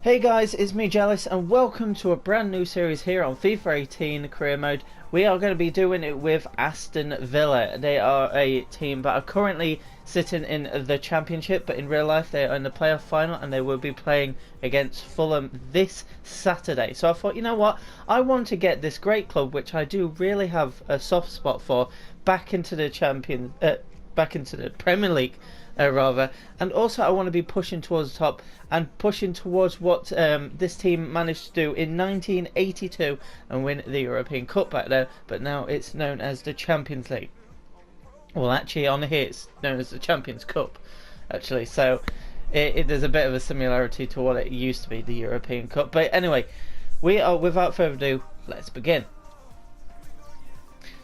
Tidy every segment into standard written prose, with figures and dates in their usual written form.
Hey guys, it's me Jealous and welcome to a brand new series here on FIFA 18 career mode. We are going to be doing it with Aston Villa. They are a team that are currently sitting in the championship, but in real life they are in the playoff final and they will be playing against Fulham this Saturday. So I thought, you know what, I want to get this great club, which I do really have a soft spot for, back into the Premier League. Rather, and also I want to be pushing towards the top and pushing towards what this team managed to do in 1982 and win the European Cup back there, but now it's known as the Champions League. Well, actually on here it's known as the Champions Cup, actually, so there's a bit of a similarity to what it used to be, the European Cup. But anyway, we are, without further ado, let's begin.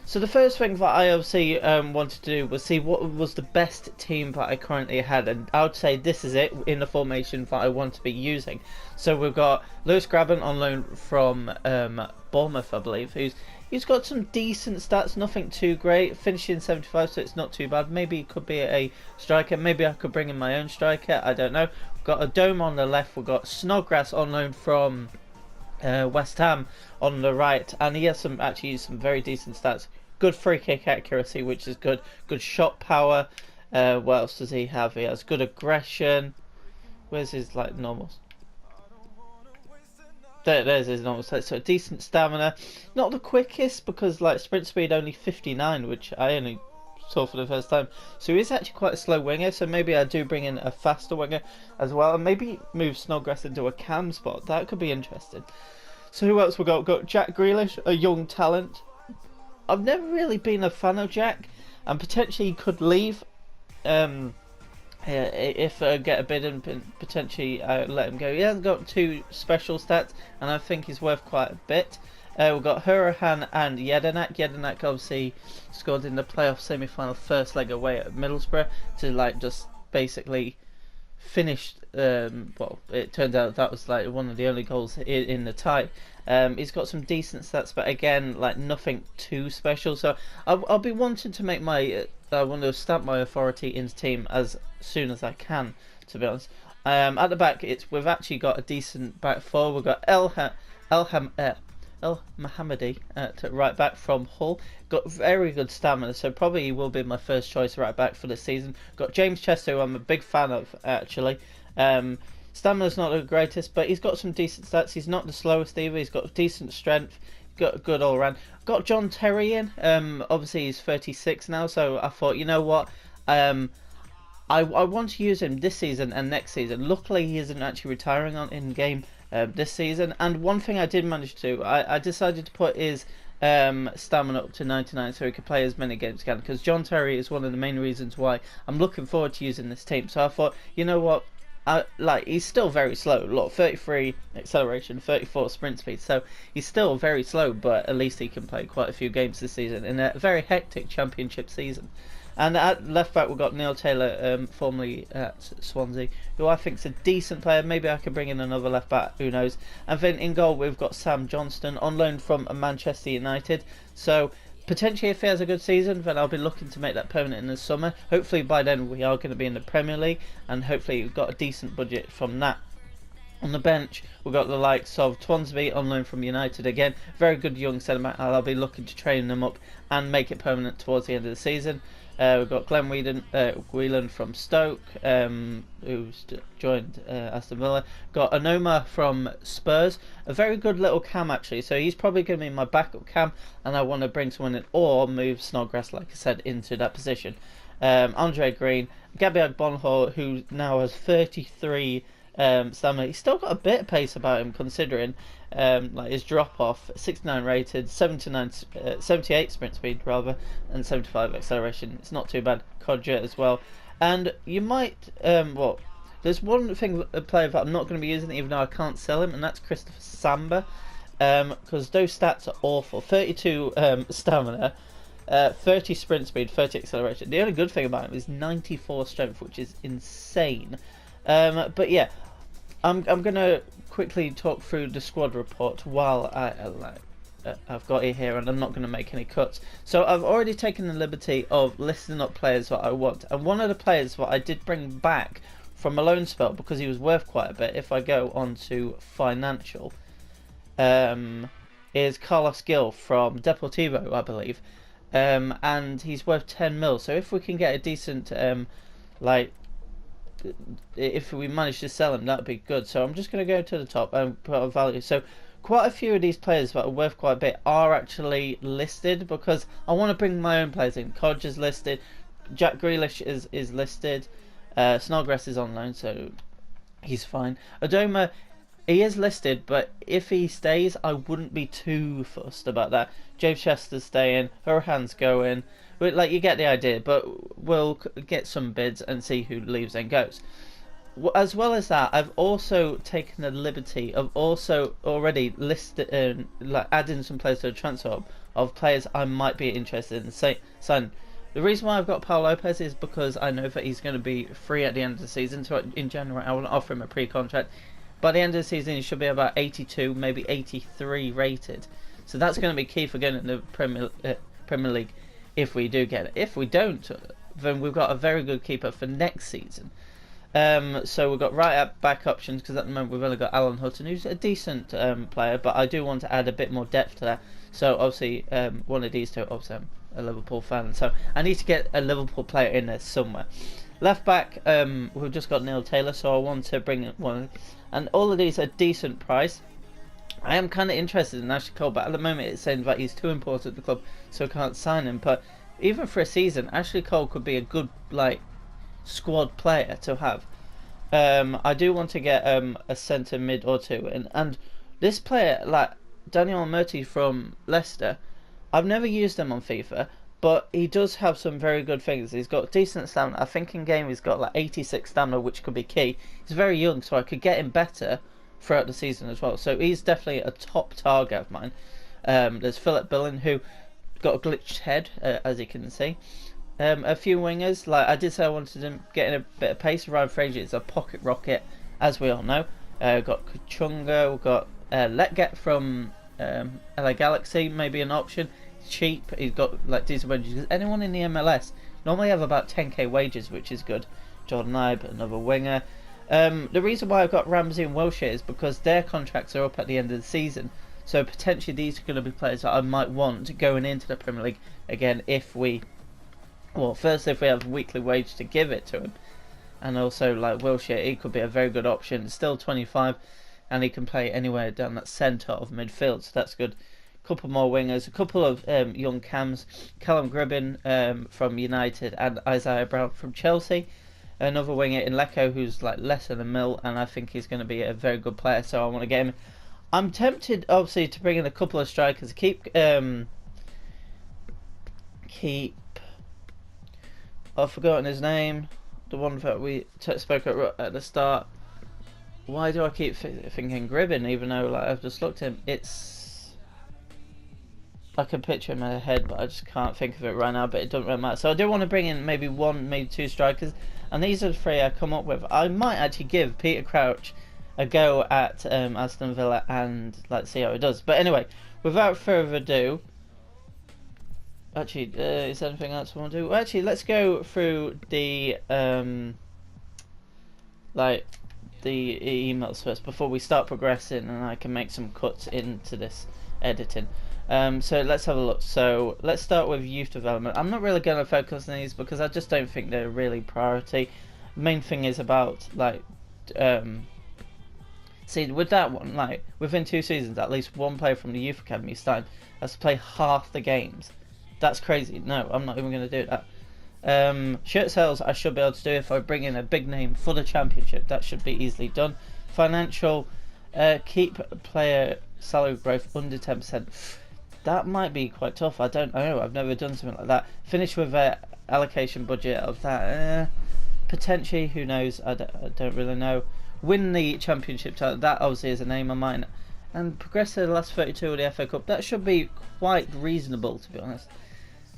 So the first thing that I obviously wanted to do was see what was the best team that I currently had, and I would say this is it in the formation that I want to be using. So we've got Lewis Graben on loan from Bournemouth, I believe. He's got some decent stats, nothing too great, finishing 75, so it's not too bad. Maybe it could be a striker, maybe I could bring in my own striker, I don't know. We've got a Dome on the left, we've got Snodgrass on loan from West Ham on the right, and he has some very decent stats. Good free kick accuracy, which is good. Good shot power. What else does he have? He has good aggression. Where's his normals? There's his normal stats. So decent stamina. Not the quickest, because sprint speed only 59, which I only saw for the first time. So he is actually quite a slow winger. So maybe I do bring in a faster winger as well, and maybe move Snodgrass into a cam spot. That could be interesting. So who else we got? We've got Jack Grealish, a young talent. I've never really been a fan of Jack, and potentially he could leave if I get a bid and potentially let him go. He hasn't got too special stats, and I think he's worth quite a bit. We've got Hurahan and Jedinak. Jedinak obviously scored in the playoff semi-final first leg away at Middlesbrough to just basically finished. Well, it turned out that was one of the only goals in the tie. He's got some decent stats, but again, nothing too special. So I'll be wanting to make I want to stamp my authority in the team as soon as I can, to be honest. At the back, we've actually got a decent back four. We've got El Mohammadi to right back from Hull. Got very good stamina, so probably he will be my first choice right back for the season. Got James Chester, who I'm a big fan of, actually. Stamina's not the greatest, but he's got some decent stats. He's not the slowest either. He's got decent strength, got good all round. Got John Terry in. Obviously he's 36 now, so I thought, you know what, I want to use him this season and next season. Luckily he isn't actually retiring in game this season. And one thing I did manage to do, I decided to put his stamina up to 99 so he could play as many games as he can, because John Terry is one of the main reasons why I'm looking forward to using this team. So I thought, you know what, he's still very slow. Look, 33 acceleration, 34 sprint speed, so he's still very slow, but at least he can play quite a few games this season in a very hectic championship season. And at left back we've got Neil Taylor, formerly at Swansea, who I think is a decent player. Maybe I could bring in another left back, who knows. And then in goal we've got Sam Johnston on loan from Manchester United. So potentially if he has a good season, then I'll be looking to make that permanent in the summer. Hopefully by then we are going to be in the Premier League, and hopefully we've got a decent budget from that. On the bench, we've got the likes of Twansby on loan from United again. Very good young centre-back. I'll be looking to train them up and make it permanent towards the end of the season. We've got Glenn Whelan from Stoke, who's joined Aston Villa. Got Onoma from Spurs, a very good little cam actually, so he's probably going to be my backup cam, and I want to bring someone in or move Snodgrass, like I said, into that position. Andre Green, Gabriel Bonhor, who now has 33 stamina. He's still got a bit of pace about him, considering his drop off. 69 rated, 78 sprint speed rather, and 75 acceleration. It's not too bad. Codger as well. And you might there's one thing, a player that I'm not going to be using even though I can't sell him, and that's Christopher Samba, because those stats are awful. 32 stamina, 30 sprint speed, 30 acceleration. The only good thing about him is 94 strength, which is insane. But yeah, I'm gonna quickly talk through the squad report while I've got it here, and I'm not going to make any cuts. So I've already taken the liberty of listing up players that I want, and one of the players that I did bring back from a loan spell, because he was worth quite a bit. If I go on to financial, is Carlos Gil from Deportivo, I believe, and he's worth 10 mil. So if we can get a decent, like, if we manage to sell him, that'd be good. So I'm just going to go to the top and put a value. So quite a few of these players that are worth quite a bit are actually listed, because I want to bring my own players in. Kodge is listed, Jack Grealish is listed, Snodgrass is on loan, so he's fine. Adoma, he is listed, but if he stays, I wouldn't be too fussed about that. James Chester's staying, Hurahan's going. Like, you get the idea, but we'll get some bids and see who leaves and goes. As well as that, I've also taken the liberty of also already listed, like, adding some players to the transfer hub of players I might be interested in signing. The reason why I've got Paul Lopez is because I know that he's going to be free at the end of the season. So in January, I want to offer him a pre-contract. By the end of the season, he should be about 82, maybe 83 rated. So that's going to be key for getting in the Premier League if we do get it. If we don't, then we've got a very good keeper for next season. So we've got right back options, because at the moment we've only got Alan Hutton, who's a decent player, but I do want to add a bit more depth to that. So obviously, one of these two, obviously I'm a Liverpool fan, so I need to get a Liverpool player in there somewhere. Left back, we've just got Neil Taylor, so I want to bring one, and all of these are decent price. I am kind of interested in Ashley Cole, but at the moment it's saying that he's too important at the club, so I can't sign him. But even for a season, Ashley Cole could be a good, like, squad player to have. I do want to get a centre mid or two, and this player, like Daniel Murty from Leicester, I've never used him on FIFA, but he does have some very good things. He's got decent stamina. I think in game he's got like 86 stamina, which could be key. He's very young, so I could get him better throughout the season as well. So he's definitely a top target of mine. There's Philip Billing, who got a glitched head, as you can see. A few wingers, like I did say I wanted to get in a bit of pace. Ryan Fraser is a pocket rocket, as we all know. Got Kachunga, we've got Letget from LA Galaxy, maybe an option. Cheap, he's got like decent wages. Anyone in the MLS normally have about 10k wages, which is good. Jordan Ibe, another winger. The reason why I've got Ramsey and Wilshere is because their contracts are up at the end of the season, so potentially these are going to be players that I might want going into the Premier League again if we, well, first if we have a weekly wage to give it to him, and also like Wilshere, he could be a very good option. Still 25, and he can play anywhere down that centre of midfield, so that's good. Couple more wingers, a couple of young cams, Callum Gribbin from United and Isaiah Brown from Chelsea. Another winger in Lecco who's like less than a mil, and I think he's going to be a very good player, so I want to get him. I'm tempted obviously to bring in a couple of strikers. Keep I've forgotten his name, the one that we spoke at the start. Why do I keep thinking Gribbin, even though like I've just looked at him? It's, I can picture him in my head, but I just can't think of it right now, but it doesn't really matter. So I do want to bring in maybe one, maybe two strikers, and these are the three I come up with. I might actually give Peter Crouch a go at Aston Villa and let's see how it does. But anyway, without further ado, actually, is there anything else I want to do? Well, actually, let's go through the like the emails first before we start progressing, and I can make some cuts into this editing. So let's have a look. So let's start with youth development. I'm not really going to focus on these because I just don't think they're really priority. The main thing is about like see with that one, like within 2 seasons at least one player from the youth academy starting has to play half the games. That's crazy. No, I'm not even going to do that. Shirt sales I should be able to do if I bring in a big name for the championship. That should be easily done. Financial, keep player salary growth under 10%. That might be quite tough. I don't know. I've never done something like that. Finish with an allocation budget of that. Potentially, who knows? I don't really know. Win the championship title. That obviously is a name of mine. And progress to the last 32 of the FA Cup. That should be quite reasonable, to be honest.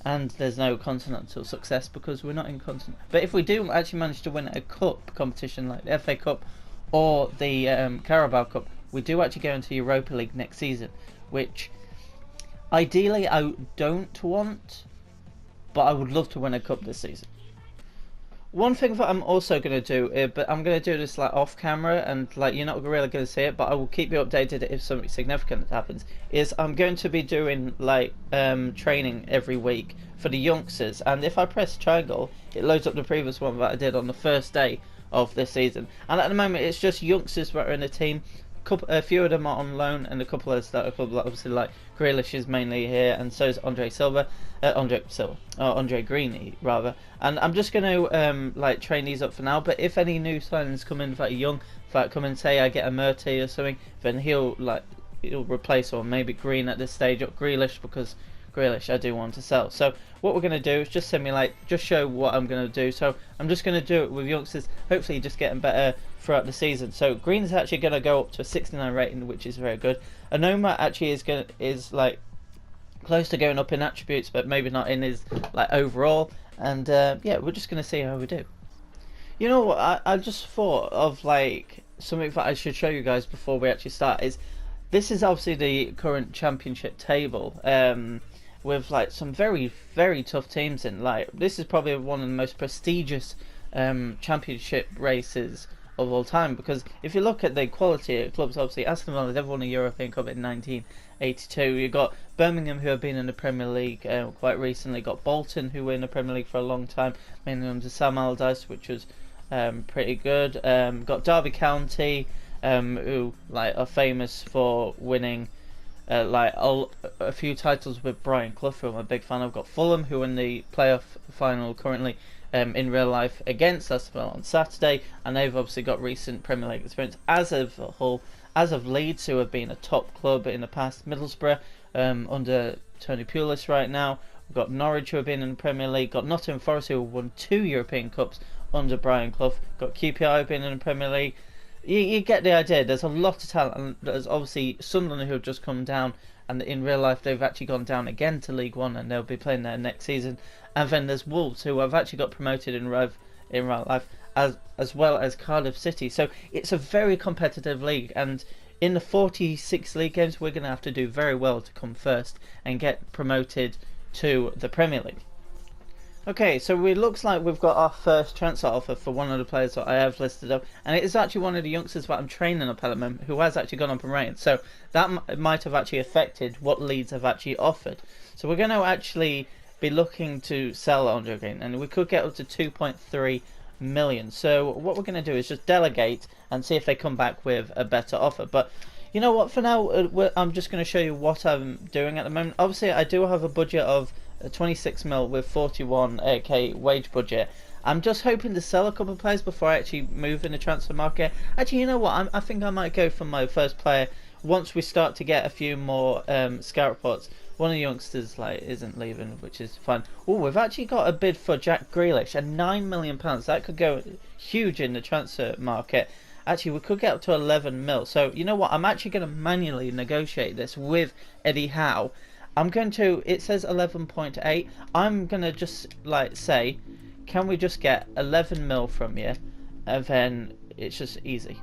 And there's no continental success because we're not in continent. But if we do actually manage to win a cup competition like the FA Cup or the Carabao Cup, we do actually go into Europa League next season, which ideally I don't want, but I would love to win a cup this season. One thing that I'm also gonna do, but I'm gonna do this like off camera, and like you're not really gonna see it, but I will keep you updated if something significant happens. Is I'm going to be doing like training every week for the youngsters, and if I press triangle, it loads up the previous one that I did on the first day of this season. And at the moment, it's just youngsters that are in the team. A few of them are on loan, and a couple of that are obviously like Grealish is mainly here, and so is Andre Green rather. And I'm just gonna like train these up for now. But if any new signings come in that are young, that come in, say I get a Murty or something, then he'll replace, or maybe Green at this stage, or Grealish, because Grealish I do want to sell. So what we're going to do is just simulate, just show what I'm going to do. So I'm just going to do it with youngsters, hopefully just getting better throughout the season. So Green is actually going to go up to a 69 rating, which is very good. Anoma actually is like close to going up in attributes, but maybe not in his like overall. And yeah, we're just going to see how we do. You know what, I just thought of like something that I should show you guys before we actually start. Is this is obviously the current championship table, with like some very, very tough teams in. Like this is probably one of the most prestigious championship races of all time, because if you look at the quality of clubs, obviously Aston Villa, they've won a European Cup in 1982. You've got Birmingham, who have been in the Premier League quite recently. Got Bolton, who were in the Premier League for a long time, mainly under Sam Allardyce, which was pretty good. Got Derby County, who like are famous for winning a few titles with Brian Clough, who I'm a big fan of. Got Fulham, who are in the playoff final currently in real life against Aston Villa on Saturday, and they've obviously got recent Premier League experience. As of Hull, as of Leeds, who have been a top club in the past. Middlesbrough under Tony Pulis right now. We've got Norwich, who have been in the Premier League. Got Nottingham Forest, who have won 2 European Cups under Brian Clough. Got QPR, who have been in the Premier League. You get the idea. There's a lot of talent, and there's obviously Sunderland, who have just come down, and in real life they've actually gone down again to League One, and they'll be playing there next season. And then there's Wolves, who have actually got promoted in real life, as well as Cardiff City. So it's a very competitive league, and in the 46 league games, we're going to have to do very well to come first and get promoted to the Premier League. Okay, so it looks like we've got our first transfer offer for one of the players that I have listed up, and it is actually one of the youngsters that I'm training up at the moment, who has actually gone up and rated. So that might have actually affected what Leeds have actually offered. So we're going to actually be looking to sell Andre Green, and we could get up to 2.3 million. So what we're going to do is just delegate and see if they come back with a better offer. But you know what, for now I'm just going to show you what I'm doing at the moment. Obviously I do have a budget of 26 mil with 41k wage budget. I'm just hoping to sell a couple of players before I actually move in the transfer market. Actually, you know what, I think I might go for my first player once we start to get a few more scout reports. One of the youngsters like isn't leaving, which is fine. Oh, we've actually got a bid for Jack Grealish at £9 million. That could go huge in the transfer market. Actually, we could get up to 11 mil. So you know what, I'm actually going to manually negotiate this with Eddie Howe. I'm going to, it says 11.8. I'm going to just like say, can we just get 11 mil from you? And then it's just easy.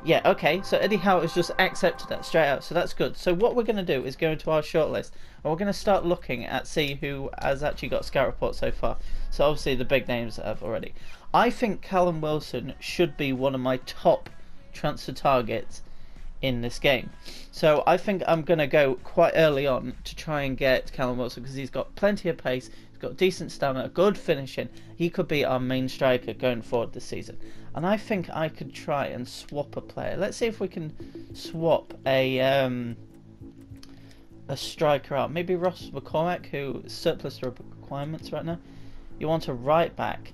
Yeah, okay, so Eddie Howe has just accepted that straight out, so that's good. So what we're going to do is go into our shortlist, and we're going to start looking at see who has actually got scout reports so far. So obviously the big names have already. I think Callum Wilson should be one of my top transfer targets in this game. So I think I'm going to go quite early on to try and get Callum Wilson, because he's got plenty of pace, he's got decent stamina, good finishing. He could be our main striker going forward this season. And I think I could try and swap a player. Let's see if we can swap a striker out. Maybe Ross McCormack, who is surplus to requirements right now. You want a right back.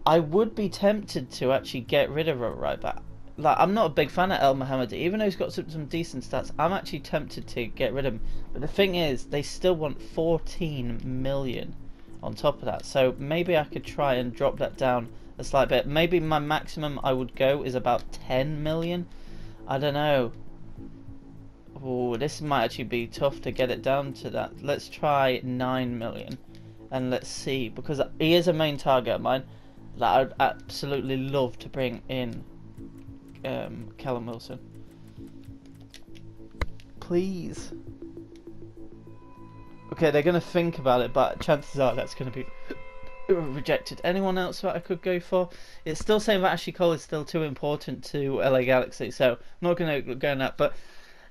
I would be tempted to actually get rid of a right back. Like, I'm not a big fan of El Mohammadi, even though he's got some decent stats. I'm actually tempted to get rid of him. But the thing is, they still want 14 million on top of that. So maybe I could try and drop that down a slight bit. Maybe my maximum I would go is about 10 million. I don't know. Oh, this might actually be tough to get it down to that. Let's try 9 million. And let's see. Because he is a main target of mine that I'd absolutely love to bring in. Callum Wilson, please. Okay, they're gonna think about it, but chances are that's gonna be rejected. Anyone else that I could go for? It's still saying that Ashley Cole is still too important to LA Galaxy, so I'm not going to go on that. But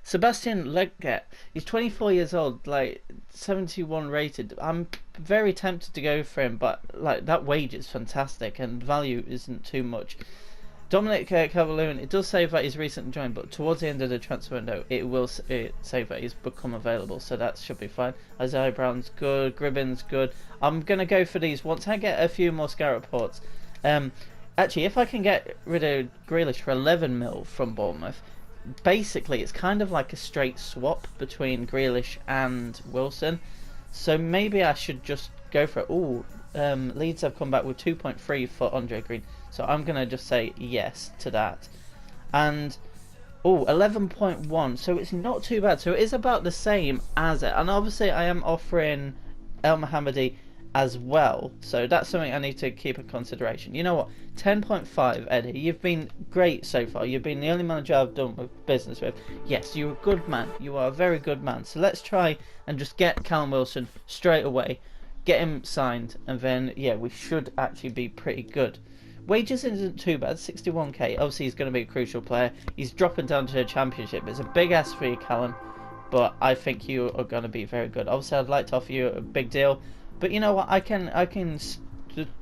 Sebastian Legget, he's 24 years old, like 71 rated. I'm very tempted to go for him, but like that wage is fantastic and value isn't too much. Dominic Calvert-Lewin, it does say that he's recently joined, but towards the end of the transfer window, it will say that he's become available, so that should be fine. Isaiah Brown's good, Gribbin's good. I'm going to go for these once I get a few more scout reports. Actually, if I can get rid of Grealish for 11 mil from Bournemouth, basically it's kind of like a straight swap between Grealish and Wilson. So maybe I should just go for it. Ooh, Leeds have come back with 2.3 for Andre Green. So I'm going to just say yes to that. And, 11.1. So it's not too bad. So it is about the same as it. And obviously I am offering El Mohammadi as well. So that's something I need to keep in consideration. You know what? 10.5, Eddie. You've been great so far. You've been the only manager I've done business with. Yes, you're a good man. You are a very good man. So let's try and just get Callum Wilson straight away. Get him signed. And then, yeah, we should actually be pretty good. Wages isn't too bad, 61k. Obviously, he's going to be a crucial player. He's dropping down to the Championship. It's a big ask for you, Callum, but I think you are going to be very good. Obviously, I'd like to offer you a big deal, but you know what? I can just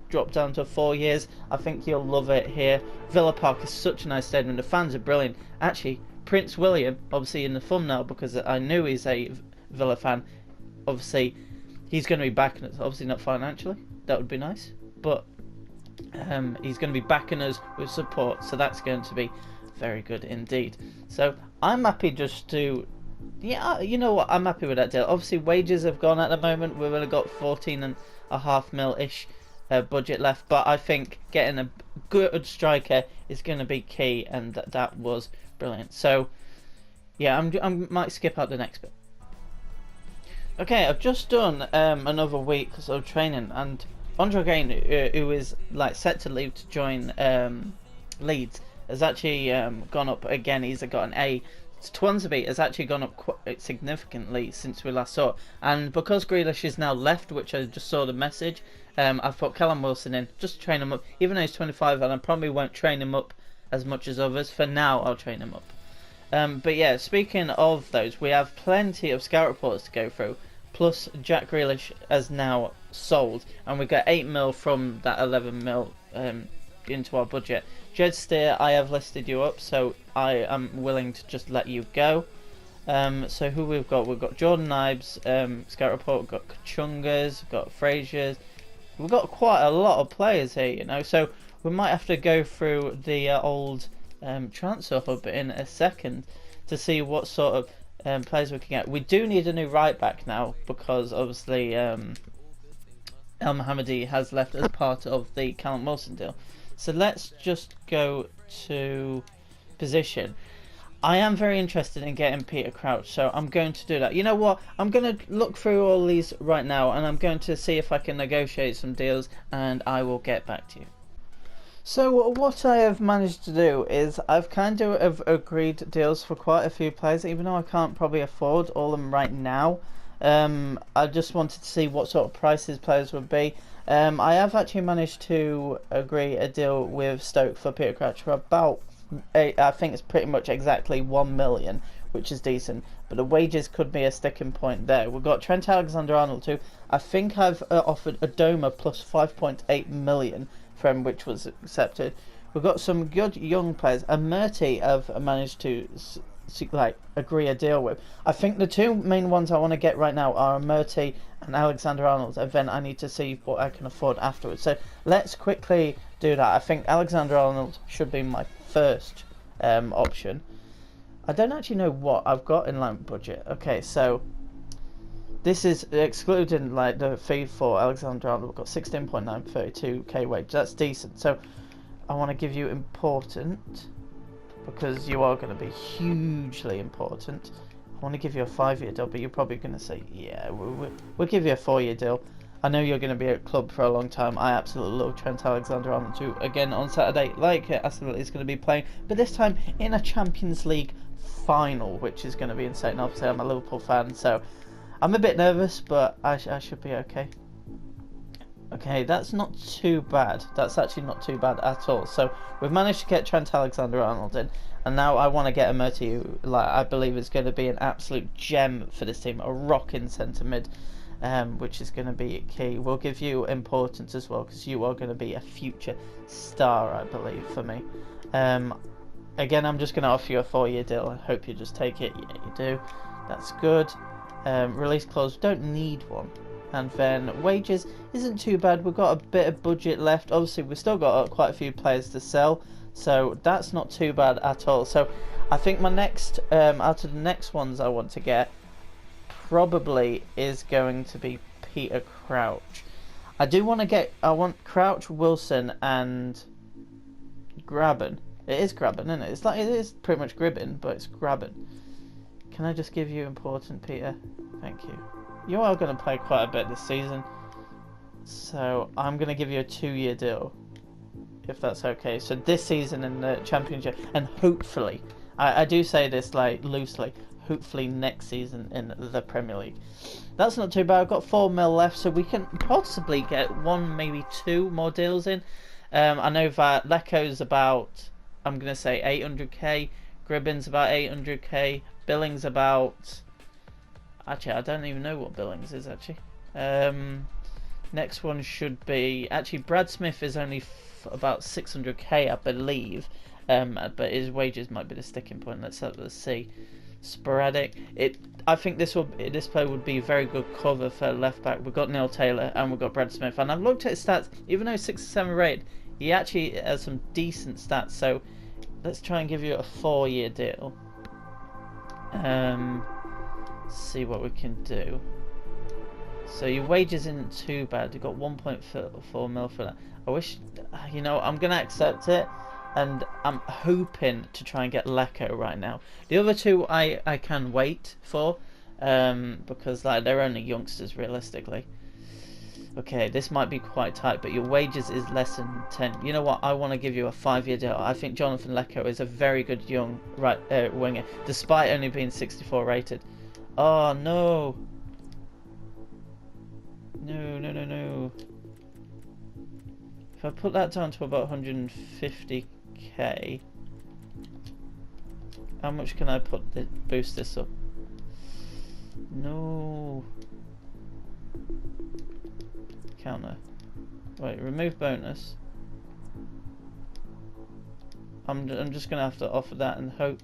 drop down to 4 years. I think you'll love it here. Villa Park is such a nice stadium. The fans are brilliant. Actually, Prince William, obviously in the thumbnail, because I knew he's a Villa fan. Obviously, he's going to be backing us. Obviously, not financially. That would be nice, but he's going to be backing us with support, so that's going to be very good indeed. So I'm happy just to, yeah, you know what, I'm happy with that deal. Obviously wages have gone at the moment. We've only got 14.5 mil-ish budget left, but I think getting a good striker is going to be key, and that was brilliant. So yeah, I might skip out the next bit. Okay, I've just done another week of training, and Andre Gain, who is like set to leave to join Leeds, has actually gone up again. He's got an A. Swansea has actually gone up quite significantly since we last saw it. And because Grealish is now left, which I just saw the message, I've put Callum Wilson in just to train him up. Even though he's 25, and I probably won't train him up as much as others. For now, I'll train him up. But yeah, speaking of those, we have plenty of scout reports to go through. Plus, Jack Grealish has now sold, and we got 8 mil from that 11 mil into our budget. Jed Steer, I have listed you up, so I am willing to just let you go. So who we've got Jordan Ives, scout report. We've got Kachungas, we've got Fraziers. We've got quite a lot of players here, you know. So we might have to go through the old transfer hub in a second to see what sort of players we can get. We do need a new right back now, because obviously El Mohammadi has left as part of the Callum Wilson deal. So let's just go to position. I am very interested in getting Peter Crouch, so I'm going to do that. You know what? I'm going to look through all these right now, and I'm going to see if I can negotiate some deals, and I will get back to you. So what I have managed to do is I've kind of agreed deals for quite a few players, even though I can't probably afford all of them right now. I just wanted to see what sort of prices players would be. I have actually managed to agree a deal with Stoke for Peter Crouch for about, I think it's pretty much exactly 1 million, which is decent. But the wages could be a sticking point there. We've got Trent Alexander-Arnold too. I think I've offered a Doma plus 5.8 million. From which was accepted. We've got some good young players, and Murty I've managed to agree a deal with. I think the two main ones I want to get right now are Murty and Alexander Arnold, and then I need to see what I can afford afterwards. So let's quickly do that. I think Alexander Arnold should be my first option. I don't actually know what I've got in line budget. Okay, so this is excluding like the fee for Alexander Arnold. We've got 16.932k wage. That's decent. So I want to give you important, because you are going to be hugely important. I want to give you a 5-year deal, but you're probably going to say, yeah, we'll give you a 4-year deal. I know you're going to be at club for a long time. I absolutely love Trent Alexander-Arnold too. Again on Saturday, like Aston Villa is going to be playing, but this time in a Champions League final, which is going to be insane. Obviously, I'm a Liverpool fan, so I'm a bit nervous, but I should be okay. Okay, that's not too bad. That's actually not too bad at all. So we've managed to get Trent Alexander-Arnold in, and now I want to get a Murty who, like, I believe is going to be an absolute gem for this team, a rocking centre mid, which is going to be key. We'll give you importance as well because you are going to be a future star, I believe, for me. Again, I'm just going to offer you a 4-year deal. I hope you just take it. Yeah, you do. That's good. Release clause, don't need one. And then wages isn't too bad. We've got a bit of budget left. Obviously, we've still got quite a few players to sell, so that's not too bad at all. So I think my next, out of the next ones I want to get, probably is going to be Peter Crouch. I want Crouch, Wilson, and Graben. It is Graben, isn't it? It is pretty much Gribbin, but it's Graben. Can I just give you important, Peter? Thank you. You are going to play quite a bit this season, so I'm going to give you a 2-year deal, if that's okay. So this season in the Championship, and hopefully, I do say this like loosely, hopefully next season in the Premier League. That's not too bad. I've got 4 mil left, so we can possibly get 1, maybe 2 more deals in. I know that Leko's about, I'm going to say 800k, Gribbin's about 800k, Billings about... Actually, I don't even know what Billings is, actually. Next one should be... Actually, Brad Smith is only about 600k, I believe. But his wages might be the sticking point. Let's see. Sporadic. I think this player would be very good cover for left back. We've got Neil Taylor and we've got Brad Smith. And I've looked at his stats. Even though he's 6-7 rated, he actually has some decent stats. So let's try and give you a 4-year deal. See what we can do. So your wages isn't too bad. You've got 1.4 mil for that. I wish, you know, I'm gonna accept it, and I'm hoping to try and get Leko right now. The other two I can wait for, because like they're only youngsters realistically. Okay, this might be quite tight, but your wages is less than 10. You know what? I want to give you a 5-year deal. I think Jonathan Leko is a very good young winger, despite only being 64 rated. Oh no! No. If I put that down to about 150k, how much can I boost this up? No. Counter. Wait, remove bonus. I'm just gonna have to offer that and hope.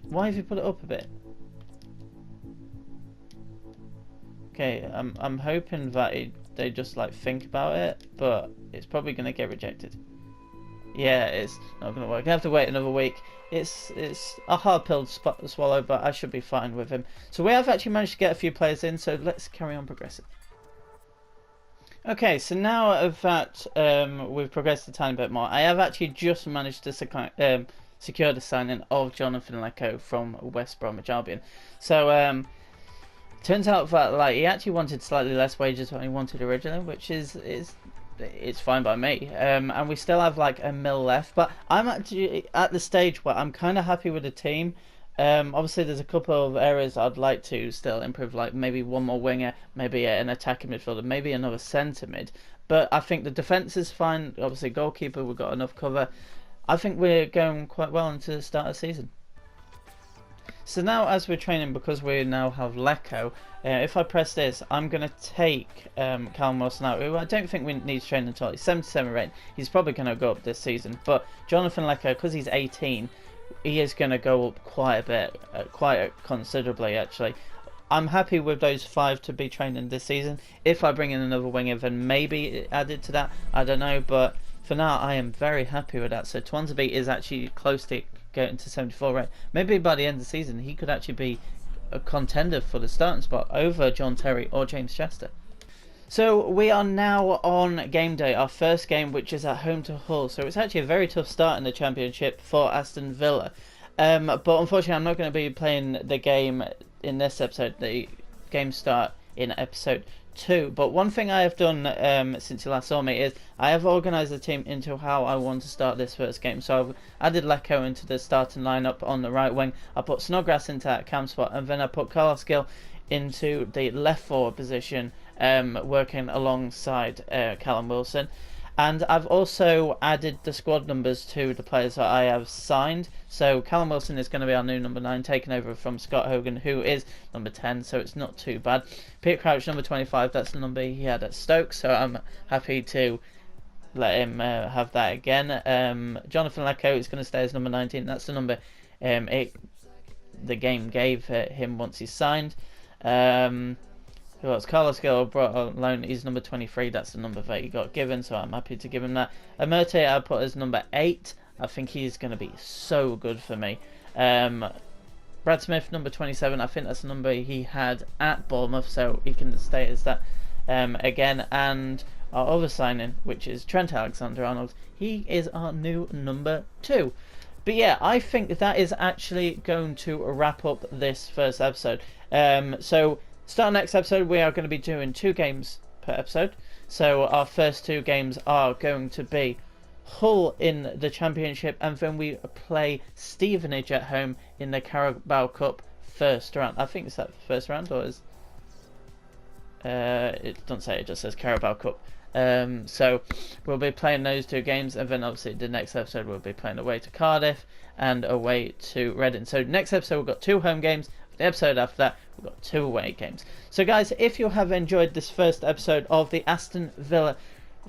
Why have you put it up a bit? Okay, I'm hoping that they just like think about it, but it's probably gonna get rejected. Yeah, it's not gonna work. I have to wait another week. It's a hard pill to swallow, but I should be fine with him. So we have actually managed to get a few players in, so let's carry on progressing. Okay, so now that we've progressed a tiny bit more, I have actually just managed to secure the signing of Jonathan Leko from West Bromwich Albion. So turns out that like he actually wanted slightly less wages than he wanted originally, which is it's fine by me. And we still have like a mil left, but I'm actually at the stage where I'm kind of happy with the team. Obviously there's a couple of areas I'd like to still improve, like maybe one more winger, maybe an attacking midfielder, maybe another centre mid. But I think the defence is fine. Obviously goalkeeper, we've got enough cover. I think we're going quite well into the start of the season. So now as we're training, because we now have Leko, if I press this, I'm going to take Callum Wilson out, who I don't think we need to train at all. He's 77 rated. He's probably going to go up this season. But Jonathan Leko, because he's 18, he is going to go up quite a bit, quite considerably actually. I'm happy with those 5 to be training this season. If I bring in another winger, then maybe added to that. I don't know, but for now I am very happy with that. So Twansby is actually close to getting to 74 rate. Maybe by the end of the season he could actually be a contender for the starting spot over John Terry or James Chester. So we are now on game day, our first game, which is at home to Hull. So it's actually a very tough start in the Championship for Aston Villa. But unfortunately I'm not going to be playing the game in this episode. The game start in episode 2. But one thing I have done since you last saw me is I have organised the team into how I want to start this first game. So I've added Leko into the starting lineup on the right wing. I put Snodgrass into that cam spot, and then I put Carlos Gill into the left forward position working alongside Callum Wilson. And I've also added the squad numbers to the players that I have signed. So Callum Wilson is going to be our new number 9, taking over from Scott Hogan, who is number 10, so it's not too bad. Peter Crouch, number 25, that's the number he had at Stoke, so I'm happy to let him have that again. Jonathan Lecco is going to stay as number 19, that's the number the game gave him once he's signed. Who else? Carlos Gil brought on loan. He's number 23. That's the number that he got given, so I'm happy to give him that. Amerte I put as number 8. I think he's going to be so good for me. Brad Smith, number 27. I think that's the number he had at Bournemouth, so he can stay as that again. And our other signing, which is Trent Alexander-Arnold, he is our new number 2. But yeah, I think that is actually going to wrap up this first episode. So start next episode, we are going to be doing 2 games per episode. So our first 2 games are going to be Hull in the Championship, and then we play Stevenage at home in the Carabao Cup first round. I think it's that first round, or is it doesn't say, it just says Carabao Cup. So we'll be playing those 2 games, and then obviously the next episode we'll be playing away to Cardiff and away to Reading. So next episode we've got 2 home games. The episode after that we've got 2 away games. So guys, if you have enjoyed this first episode of the Aston Villa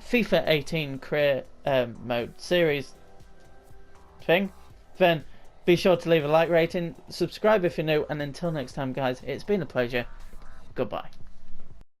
FIFA 18 career mode series thing, then be sure to leave a like rating, subscribe if you're new, and until next time guys, it's been a pleasure. Goodbye.